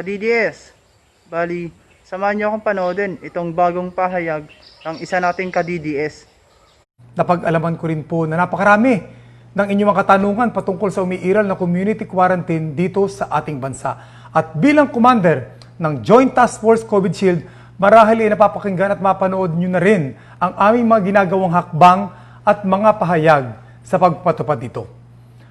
ka-DDS. Bali, samahan niyo akong panoodin itong bagong pahayag ng isa nating ka-DDS. Napag-alaman ko rin po na napakarami ng inyong mga katanungan patungkol sa umiiral na community quarantine dito sa ating bansa. At bilang commander ng Joint Task Force COVID Shield, marahil ay napapakinggan at mapanood nyo na rin ang aming mga ginagawang hakbang at mga pahayag sa pagpatupad dito.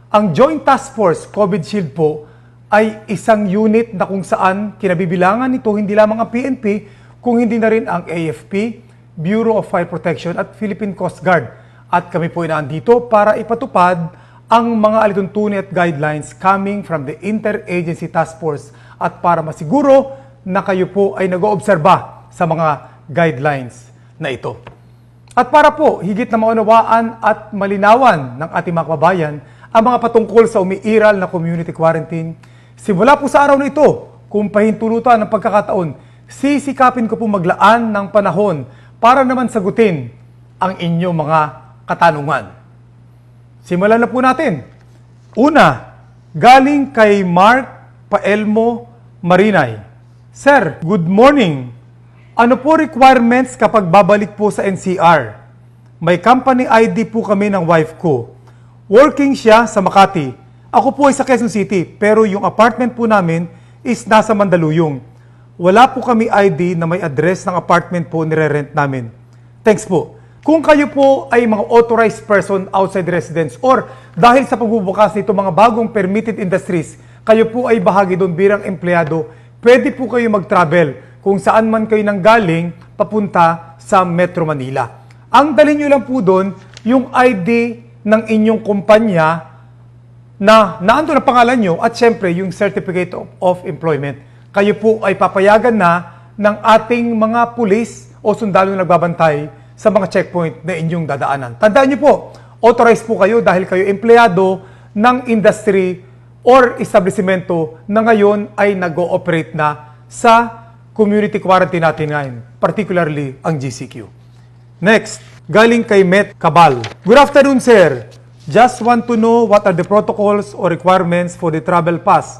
Ang Joint Task Force COVID Shield po ay isang unit na kung saan kinabibilangan nito hindi lamang ang PNP, kung hindi na rin ang AFP, Bureau of Fire Protection at Philippine Coast Guard. At kami po ay naandito para ipatupad ang mga alituntunin at guidelines coming from the Interagency Task Force at para masiguro na kayo po ay nag-oobserba sa mga guidelines na ito. At para po higit na maunawaan at malinawan ng ating mga kababayan ang mga patungkol sa umiiral na community quarantine, simula po sa araw na ito, kung pahintulutan ng pagkakataon, sisikapin ko po maglaan ng panahon para naman sagutin ang inyong mga katanungan. Simulan na po natin. Una, galing kay Mark Paelmo Marinay. Sir, good morning. Ano po requirements kapag babalik po sa NCR? May company ID po kami ng wife ko. Working siya sa Makati. Ako po ay sa Quezon City, pero yung apartment po namin is nasa Mandaluyong. Wala po kami ID na may address ng apartment po nire-rent namin. Thanks po. Kung kayo po ay mga authorized person outside residence or dahil sa pagbubukas nito mga bagong permitted industries, kayo po ay bahagi doon bilang empleyado, pwede po kayo mag-travel kung saan man kayo nanggaling papunta sa Metro Manila. Ang dalhin nyo lang po doon yung ID ng inyong kumpanya na naandun ang pangalan nyo at syempre yung Certificate of Employment. Kayo po ay papayagan na ng ating mga pulis o sundalo na nagbabantay sa mga checkpoint na inyong dadaanan. Tandaan nyo po, authorized po kayo dahil kayo empleyado ng industry or establishmento na ngayon ay nag-ooperate na sa community quarantine natin ngayon, particularly ang GCQ. Next, galing kay Met Cabal. Good afternoon, sir. Just want to know what are the protocols or requirements for the travel pass.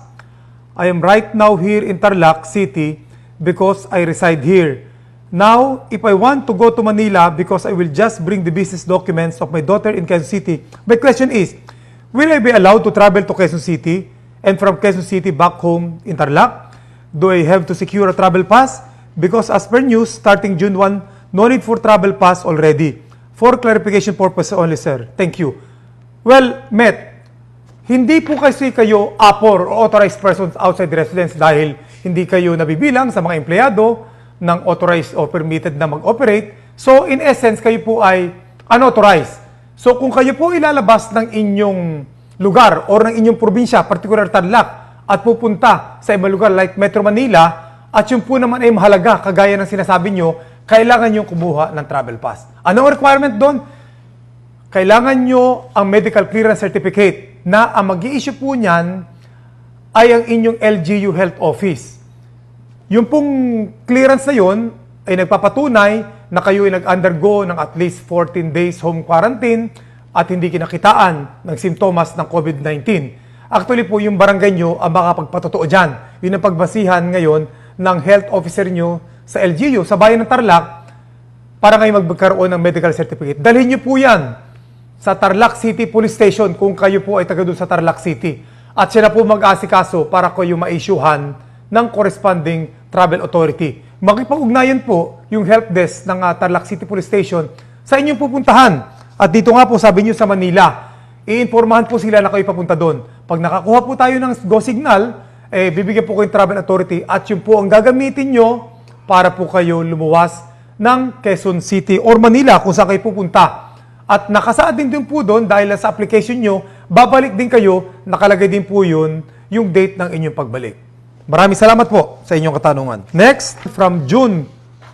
I am right now here in Tarlac City because I reside here. Now, if I want to go to Manila because I will just bring the business documents of my daughter in Quezon City, my question is, will I be allowed to travel to Quezon City and from Quezon City back home in Tarlac? Do I have to secure a travel pass? Because as per news, starting June 1, no need for travel pass already. For clarification purpose only, sir. Thank you. Well, Met, hindi po kasi kayo APOR or authorized persons outside residence dahil hindi kayo nabibilang sa mga empleyado ng authorized or permitted na mag-operate. So, in essence, kayo po ay unauthorized. So, kung kayo po ilalabas ng inyong lugar or ng inyong probinsya, particular Tarlac, at pupunta sa ibang lugar like Metro Manila, at yung po naman ay mahalaga, kagaya ng sinasabi nyo, kailangan nyo kumuha ng travel pass. Anong requirement doon? Kailangan nyo ang medical clearance certificate na ang mag-i-issue po niyan ay ang inyong LGU Health Office. Yung pong clearance na yun ay nagpapatunay na kayo ay nag-undergo ng at least 14 days home quarantine at hindi kinakitaan ng simptomas ng COVID-19. Actually po, yung barangay nyo ang makapagpatotoo dyan. Yun ang pagbasihan ngayon ng health officer nyo sa LGU, sa bayan ng Tarlac, para kayo magkaroon ng medical certificate. Dalhin nyo po yan sa Tarlac City Police Station kung kayo po ay taga doon sa Tarlac City. At siya na po mag-asikaso para kayo ma-issuehan ng corresponding travel authority. Makipag-ugnayan po yung help desk ng Tarlac City Police Station sa inyong pupuntahan. At dito nga po, sabi nyo sa Manila, iinformahan po sila na kayo papunta doon. Pag nakakuha po tayo ng go signal, bibigyan po kayo ng travel authority at yun po ang gagamitin nyo para po kayo lumuwas ng Quezon City or Manila kung saan kayo pupunta. At nakasaad din po doon dahil sa application nyo, babalik din kayo, nakalagay din po yun yung date ng inyong pagbalik. Maraming salamat po sa inyong katanungan. Next, from June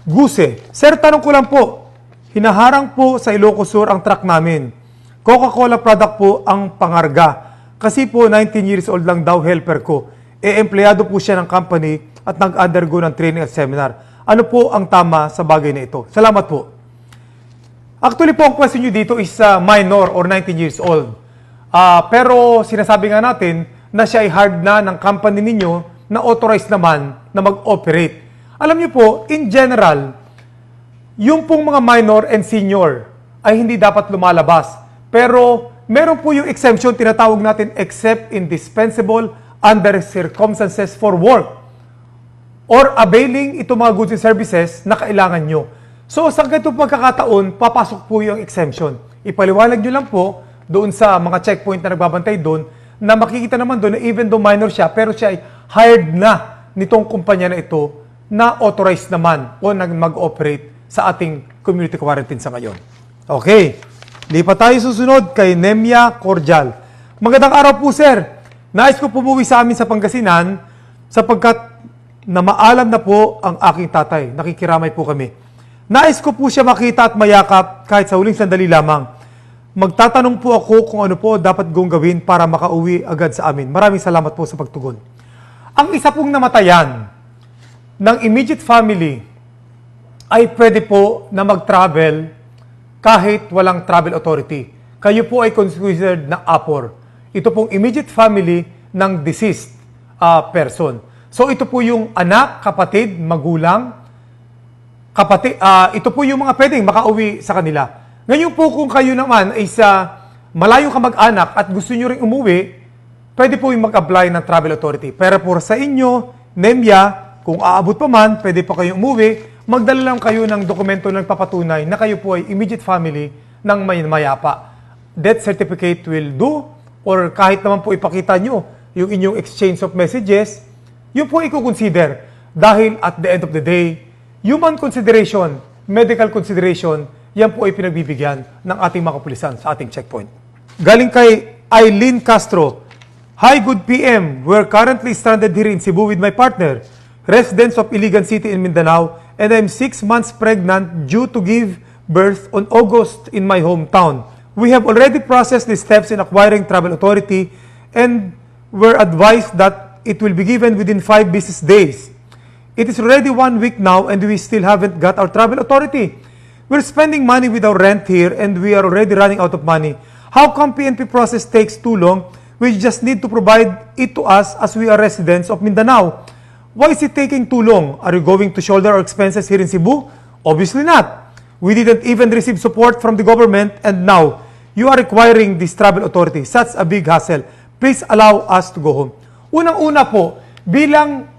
Guse. Sir, tanong ko lang po, hinaharang po sa Ilocos Sur ang truck namin. Coca-Cola product po ang pangarga. Kasi po 19 years old lang daw helper ko. Empleyado po siya ng company at nag-undergo ng training at seminar. Ano po ang tama sa bagay na ito? Salamat po. Actually po ang question nyo dito is minor or 19 years old. Pero sinasabi nga natin na siya ay hard na ng company ninyo na authorized naman na mag-operate. Alam niyo po, in general, yung pong mga minor and senior ay hindi dapat lumalabas. Pero meron po yung exemption, tinatawag natin except indispensable under circumstances for work or availing itong mga goods and services na kailangan nyo. So sa ganitong pagkakataon, papasok po yung exemption. Ipaliwanag nyo lang po doon sa mga checkpoint na nagbabantay doon na makikita naman doon na even though minor siya, pero siya ay hired na nitong kumpanya na ito na authorized naman o mag-operate sa ating community quarantine sa ngayon. Okay, lipat tayo susunod kay Nemya Cordial. Magandang araw po, sir. Nais ko pumuwi sa amin sa Pangasinan sapagkat na maalam na po ang aking tatay. Nakikiramay po kami. Nais ko po siya makita at mayakap kahit sa huling sandali lamang. Magtatanong po ako kung ano po dapat kong gawin para makauwi agad sa amin. Maraming salamat po sa pagtugon. Ang isa pong namatayan ng immediate family ay pwede po na mag-travel kahit walang travel authority. Kayo po ay considered na APOR. Ito pong immediate family ng deceased person. So ito po yung anak, kapatid, magulang, ito po yung mga pwedeng makauwi sa kanila. Ngayon po kung kayo naman ay sa malayong kamag-anak at gusto nyo rin umuwi, pwede po yung mag-apply ng travel authority. Pero por sa inyo, Nemya, kung aabot pa man, pwede pa kayong umuwi, magdala lang kayo ng dokumento na nagpapatunay na kayo po ay immediate family ng may mayapa. Death certificate will do, or kahit naman po ipakita nyo yung inyong exchange of messages, yun po i-consider. Dahil at the end of the day, human consideration, medical consideration, yan po ay pinagbibigyan ng ating mga kapulisan sa ating checkpoint. Galing kay Eileen Castro. Hi, good PM. We're currently stranded here in Cebu with my partner, residents of Iligan City in Mindanao, and I'm 6 months pregnant due to give birth on August in my hometown. We have already processed the steps in acquiring travel authority and were advised that it will be given within 5 business days. It is already 1 week now and we still haven't got our travel authority. We're spending money with our rent here and we are already running out of money. How come PNP process takes too long? We just need to provide it to us as we are residents of Mindanao. Why is it taking too long? Are you going to shoulder our expenses here in Cebu? Obviously not. We didn't even receive support from the government and now you are requiring this travel authority. Such a big hassle. Please allow us to go home. Unang-una po, bilang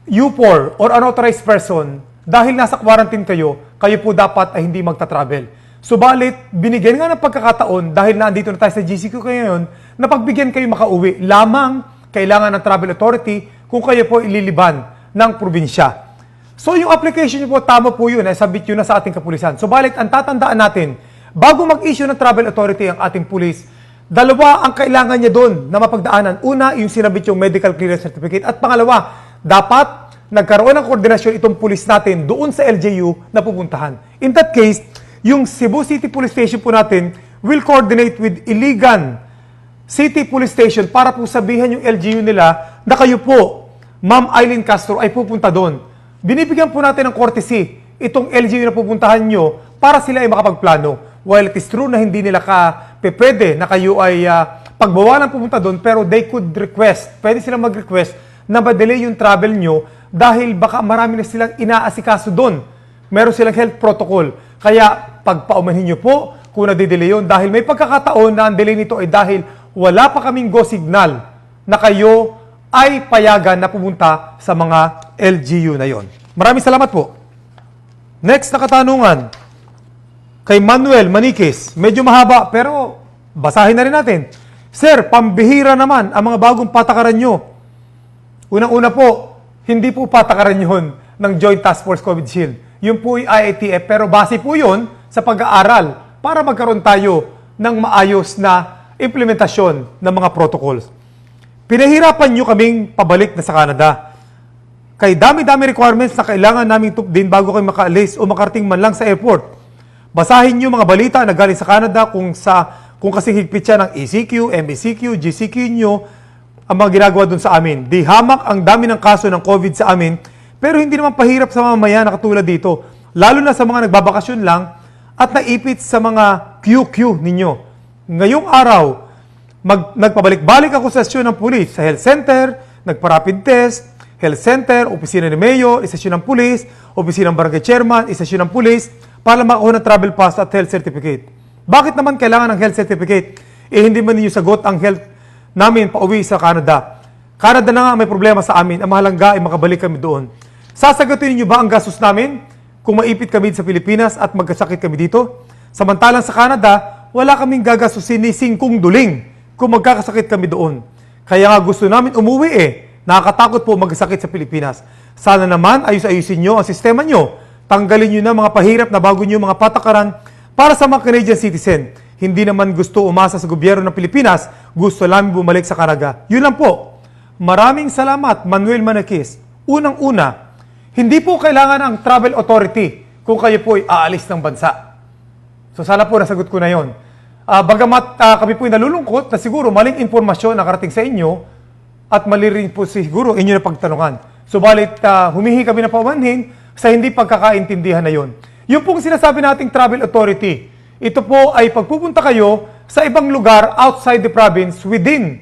U4 or unauthorized person, dahil nasa quarantine kayo, kayo po dapat ay hindi magta-travel. Subalit, binigyan nga ng pagkakataon dahil nandito na tayo sa GCQ kayo ngayon, na pagbigyan kayo makauwi, lamang kailangan ng travel authority kung kayo po ililiban ng probinsya. So yung application niyo po, tama po yun, sabit yun na sa ating kapulisan. Subalit, ang tatandaan natin, bago mag-issue ng travel authority ang ating pulis, dalawa ang kailangan niya doon na mapagdaanan. Una, yung sinabit yung medical clearance certificate. At pangalawa, dapat nagkaroon ng koordinasyon itong pulis natin doon sa LGU na pupuntahan. In that case, yung Cebu City Police Station po natin will coordinate with Iligan City Police Station para po sabihan yung LGU nila na kayo po, Ma'am Eileen Castro, ay pupunta doon. Binibigyan po natin ng courtesy itong LGU na pupuntahan nyo para sila ay makapagplano. While it is true na hindi nila pwede na kayo ay pagbawalan pumunta doon, pero they could request, pwede silang mag-request na ma-delay yung travel nyo dahil baka marami na silang inaasikaso doon. Meron silang health protocol. Kaya pagpaumanhin nyo po kung nadidelay yun dahil may pagkakataon na ang delay nito ay dahil wala pa kaming go signal na kayo ay payagan na pumunta sa mga LGU na yon. Maraming salamat po. Next na katanungan. Kay Manuel Maniquez, medyo mahaba pero basahin na rin natin. Sir, pambihira naman ang mga bagong patakaran nyo. Unang-una po, hindi po patakaran yun ng Joint Task Force COVID Shield. Yun po ay IATF pero base po yun sa pag-aaral para magkaroon tayo ng maayos na implementasyon ng mga protocols. Pinahirapan nyo kaming pabalik na sa Canada. Kay dami-dami requirements na kailangan naming tupdin bago kayo makaalis o makarating man lang sa airport. Basahin nyo mga balita na galing sa Canada kung kasi higpit siya ng ECQ, MECQ, GCQ nyo ang mga ginagawa dun sa amin. Di hamak ang dami ng kaso ng COVID sa amin, pero hindi naman pahirap sa mamamayan na katulad dito. Lalo na sa mga nagbabakasyon lang at naipit sa mga QQ ninyo. Ngayong araw, nagpabalik-balik ako sa stasyon ng pulis, sa health center, nagpa-rapid test, health center, opisina ni mayor, istasyon ng pulis, opisina ng barangay chairman, istasyon ng pulis, para makakuha ng travel pass at health certificate. Bakit naman kailangan ng health certificate? Hindi man ninyo sagot ang health namin pauwi sa Canada. Canada na nga may problema sa amin. Ang mahalaga ay makabalik kami doon. Sasagutin niyo ba ang gastos namin kung maipit kami sa Pilipinas at magkasakit kami dito? Samantalang sa Canada, wala kaming gagastusin ni singkung duling kung magkakasakit kami doon. Kaya nga gusto namin umuwi Nakakatakot po magkasakit sa Pilipinas. Sana naman ayusin nyo ang sistema nyo. Tanggalin nyo na mga pahirap na bago nyo mga patakaran para sa mga Canadian citizen. Hindi naman gusto umasa sa gobyerno ng Pilipinas, gusto lang bumalik sa Canada. Yun lang po. Maraming salamat, Manuel Manakis. Unang-una, hindi po kailangan ang travel authority kung kayo po ay aalis ng bansa. So sana po nasagot ko na yon. Bagamat kami po ay nalulungkot na siguro maling impormasyon nakarating sa inyo at mali rin po siguro inyo na pagtanungan. Subalit humihingi kami ng paumanhin sa hindi pagkakaintindihan na yon. Yung pong sinasabi nating travel authority, ito po ay pagpupunta kayo sa ibang lugar outside the province within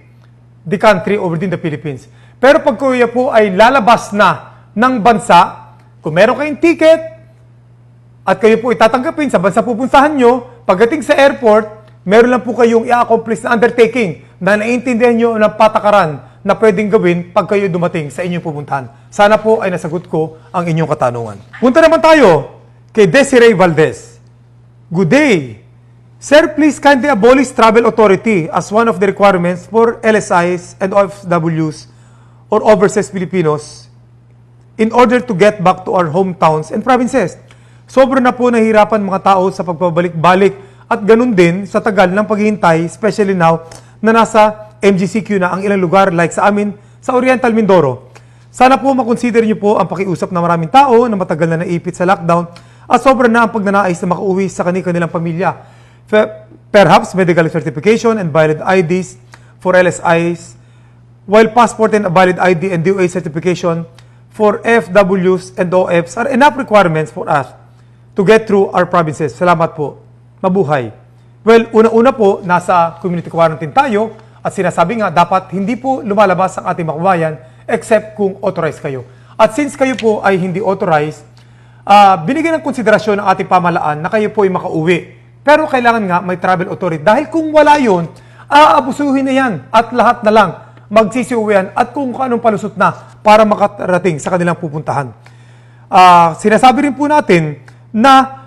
the country or within the Philippines. Pero pag kayo po ay lalabas na ng bansa, kung meron kayong ticket at kayo po itatanggapin sa bansa pupuntahan nyo, pagdating sa airport, meron lang po kayong i-accomplish na undertaking na naiintindihan nyo ng patakaran na pwedeng gawin pag kayo dumating sa inyong pupuntahan. Sana po ay nasagot ko ang inyong katanungan. Punta naman tayo kay Desiree Valdez. Good day. Sir, please kindly abolish travel authority as one of the requirements for LSIs and OFWs or overseas Filipinos in order to get back to our hometowns and provinces. Sobra na po nahihirapan mga tao sa pagpabalik-balik at ganun din sa tagal ng paghihintay, especially now na nasa MGCQ na ang ilang lugar like sa amin sa Oriental Mindoro. Sana po makonsider niyo po ang pakiusap ng maraming tao na matagal na naipit sa lockdown at sobra na ang pagnanais na makauwi sa kanilang pamilya. Perhaps medical certification and valid IDs for LSIs, while passport and a valid ID and DOA certification for FWs and OFs are enough requirements for us to get through our provinces. Salamat po. Mabuhay. Well, una-una po, nasa community quarantine tayo at sinasabi nga dapat hindi po lumalabas ang ating makabayan except kung authorized kayo. At since kayo po ay hindi authorized, binigyan ng konsiderasyon ng ating pamahalaan na kayo po ay makauwi. Pero kailangan nga may travel authority. Dahil kung wala yun, aabusuhin na yan at lahat na lang magsisiuwian at kung anong palusot na para makarating sa kanilang pupuntahan. Sinasabi rin po natin na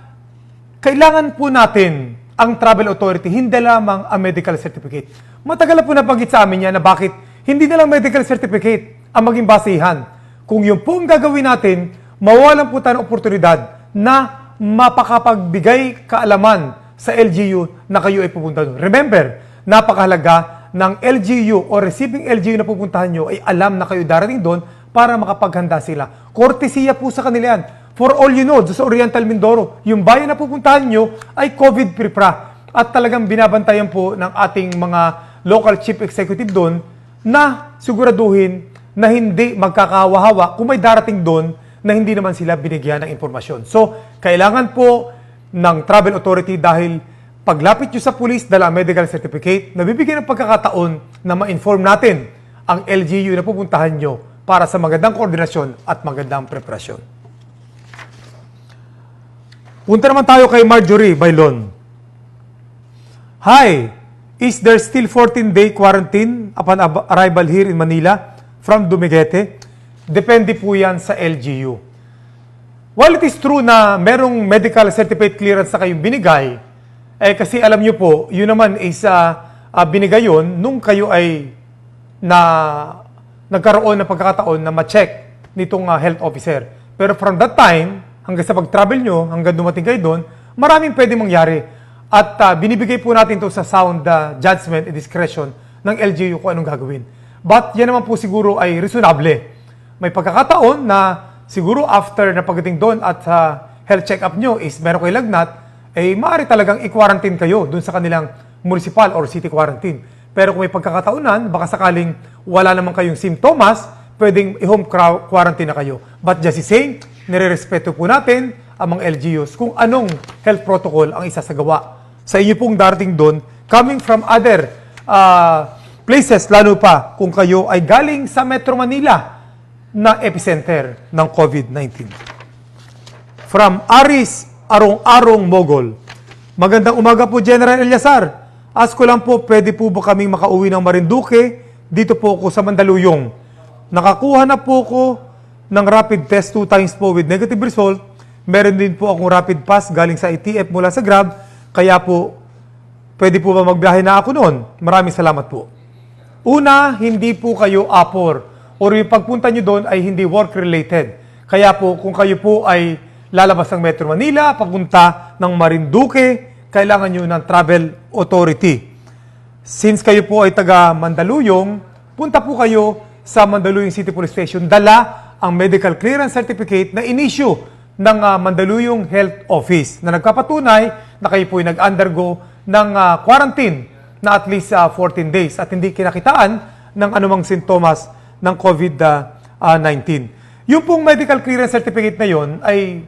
kailangan po natin ang travel authority, hindi lamang ang medical certificate. Matagal na po nabanggit sa amin yan na bakit hindi na lang medical certificate ang maging basihan. Kung yung po ang gagawin natin, mawalan po tayo ng oportunidad na mapakapagbigay kaalaman sa LGU na kayo ay pupunta doon. Remember, napakahalaga ng LGU o receiving LGU na pupuntahan nyo ay alam na kayo darating doon para makapaghanda sila. Kortesiya po sa kanila yan. For all you know, sa Oriental Mindoro, yung bayan na pupuntahan nyo ay COVID-free pra. At talagang binabantayan po ng ating mga local chief executive doon na siguraduhin na hindi magkakahawa-hawa kung may darating doon na hindi naman sila binigyan ng impormasyon. So, kailangan po ng travel authority dahil paglapit nyo sa police, dala ang medical certificate, nabibigyan ng pagkakataon na ma-inform natin ang LGU na pupuntahan nyo para sa magandang koordinasyon at magandang preparasyon. Punta naman tayo kay Marjorie Bailon. Hi! Is there still 14-day quarantine upon arrival here in Manila from Dumaguete? Depende po yan sa LGU. While it is true na merong medical certificate clearance na kayong binigay, kasi alam nyo po, yun naman is binigay yun nung kayo ay nagkaroon ng pagkakataon na ma-check nitong health officer. Pero from that time, hanggang sa pag-travel nyo, hanggang dumating kayo doon, maraming pwede mangyari. At binibigay po natin ito sa sound judgment and discretion ng LGU kung anong gagawin. But yan naman po siguro ay reasonable. May pagkakataon na siguro after na pagdating doon at health check-up nyo is meron kayo lagnat, maaari talagang i-quarantine kayo doon sa kanilang municipal or city quarantine. Pero kung may pagkakataonan, baka sakaling wala naman kayong simptomas, pwedeng i-home quarantine na kayo. But just the same, nire-respeto po natin ang mga LGUs kung anong health protocol ang isasagawa sa inyo pong darating doon coming from other places, lalo pa kung kayo ay galing sa Metro Manila na epicenter ng COVID-19. From Aris Arong-Arong Mogol. Magandang umaga po, General Eliazar. Ask ko lang po, pwede po ba kaming makauwi ng Marinduque? Dito po ako sa Mandaluyong. Nakakuha na po ko ng rapid test 2 times po with negative result. Meron din po akong rapid pass galing sa ITF mula sa Grab. Kaya po, pwede po ba magbiyahe na ako noon? Maraming salamat po. Una, hindi po kayo apor or yung pagpunta nyo doon ay hindi work-related. Kaya po, kung kayo po ay lalabas ng Metro Manila, papunta ng Marinduque, kailangan nyo ng travel authority. Since kayo po ay taga Mandaluyong, punta po kayo sa Mandaluyong City Police Station, dala ang medical clearance certificate na in-issue ng Mandaluyong Health Office na nagpapatunay na kayo po ay nag-undergo ng quarantine na at least 14 days at hindi kinakitaan ng anumang sintomas ng COVID-19. Yung pong medical clearance certificate na yon ay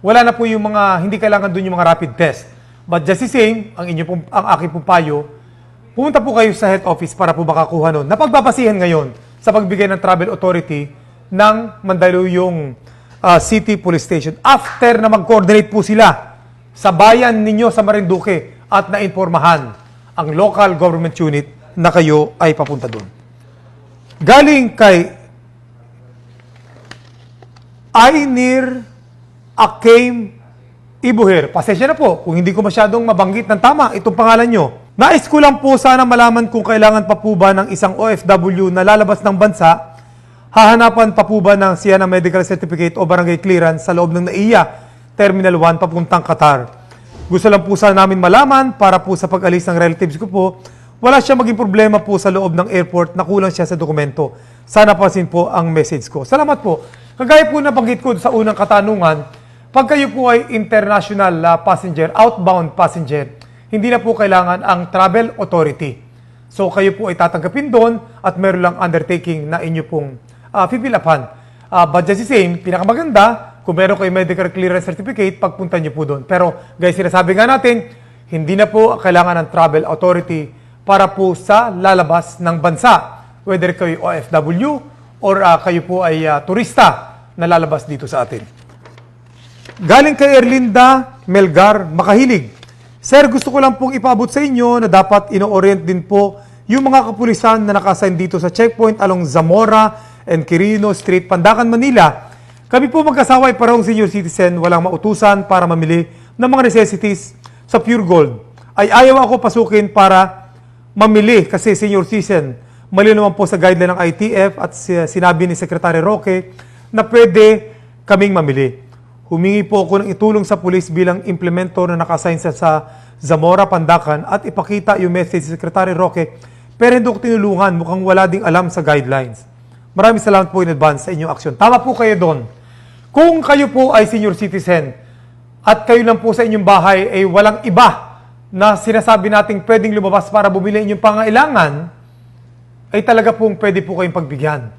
wala na po yung mga, hindi kailangan doon yung mga rapid test. But just the same, ang aking pong payo, pumunta po kayo sa health office para po makakuha nun. Napagbabasihan ngayon sa pagbigay ng travel authority ng Mandaluyong City Police Station. After na mag-coordinate po sila sa bayan ninyo sa Marinduque at nainformahan ang local government unit na kayo ay papunta doon. Galing kay Ainir Akim Ibuher. Pasensya na po kung hindi ko masyadong mabanggit ng tama itong pangalan nyo. Nais ko lang po sana malaman kung kailangan pa po ba ng isang OFW na lalabas ng bansa, hahanapan pa po ba ng siya ng medical certificate o barangay clearance sa loob ng NAIA Terminal 1 papuntang Qatar. Gusto lang po sana namin malaman para po sa pag-alis ng relatives ko po, wala siya maging problema po sa loob ng airport na kulang siya sa dokumento. Sana pasin po ang message ko. Salamat po. Kagaya po na banggit ko sa unang katanungan, pag kayo po ay international passenger, outbound passenger, hindi na po kailangan ang travel authority. So kayo po ay tatanggapin doon at meron lang undertaking na inyo pong pipilapan. But just the same, pinakamaganda, kung meron kayo medical clearance certificate, pagpunta nyo po doon. Pero guys, sinasabi nga natin, hindi na po kailangan ng travel authority para po sa lalabas ng bansa. Whether kayo OFW or kayo po ay turista na lalabas dito sa atin. Galing kay Erlinda Melgar Makahilig. Sir, gusto ko lang pong ipaabot sa inyo na dapat ino-orient din po yung mga kapulisan na nakasign dito sa checkpoint along Zamora and Quirino Street, Pandacan, Manila. Kami po magkasawa ay parehong senior citizen, walang mautusan para mamili ng mga necessities sa Pure Gold. Ay ayaw ako pasukin para mamili kasi senior citizen. Mali naman po sa guideline ng ITF at sinabi ni Secretary Roque na pwede kaming mamili. Humingi po ako ng itulong sa pulis bilang implemento na nakasign sa Zamora, Pandacan at ipakita yung message si Secretary Roque pero hindi ko tinulungan, mukhang wala ding alam sa guidelines. Maraming salamat po in advance sa inyong aksyon. Tama po kayo doon. Kung kayo po ay senior citizen at kayo lang po sa inyong bahay ay walang iba na sinasabi nating pwedeng lumabas para bumili inyong pangailangan, ay talaga pong pwede po kayong pagbigyan.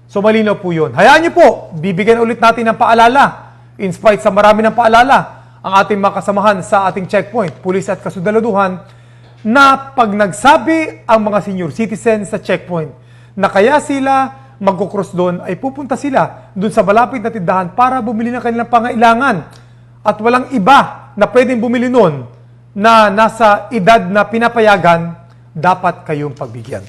So malinaw po yun. Hayaan niyo po, bibigyan ulit natin ng paalala. In spite sa marami ng paalala, ang ating mga kasamahan sa ating checkpoint, pulis at kasundaluduhan, na pag nagsabi ang mga senior citizens sa checkpoint na kaya sila magkukross doon, ay pupunta sila doon sa malapit na tindahan para bumili ng kanilang pangailangan. At walang iba na pwedeng bumili noon na nasa edad na pinapayagan, dapat kayong pagbigyan.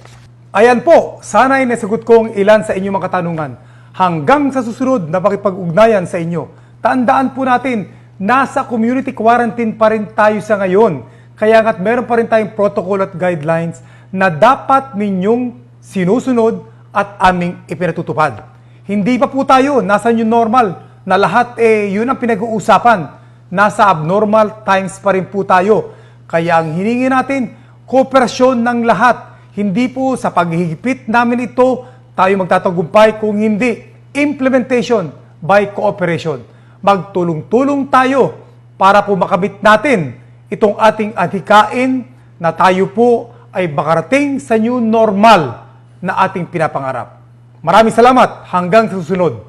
Ayan po, sana ay nasagot ko ang ilan sa inyong mga katanungan. Hanggang sa susunod na pakipag-ugnayan sa inyo, tandaan po natin, nasa community quarantine pa rin tayo sa ngayon. Kaya nga't meron pa rin tayong protocol at guidelines na dapat ninyong sinusunod at aming ipinatutupad. Hindi pa po tayo nasa new normal na lahat yun ang pinag-uusapan. Nasa abnormal times pa rin po tayo. Kaya ang hiningi natin, kooperasyon ng lahat. Hindi po sa paghihigpit namin ito tayo magtatagumpay, kung hindi implementation by cooperation. Magtulong-tulong tayo para po makamit natin itong ating adhikain na tayo po ay makarating sa new normal na ating pinapangarap. Maraming salamat. Hanggang sa susunod.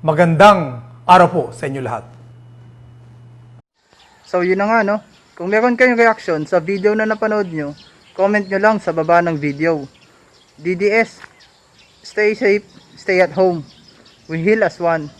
Magandang araw po sa inyo lahat. So yun na nga no. Kung meron kayong reaction sa video na napanood nyo, comment nyo lang sa baba ng video. DDS, stay safe, stay at home. We heal as one.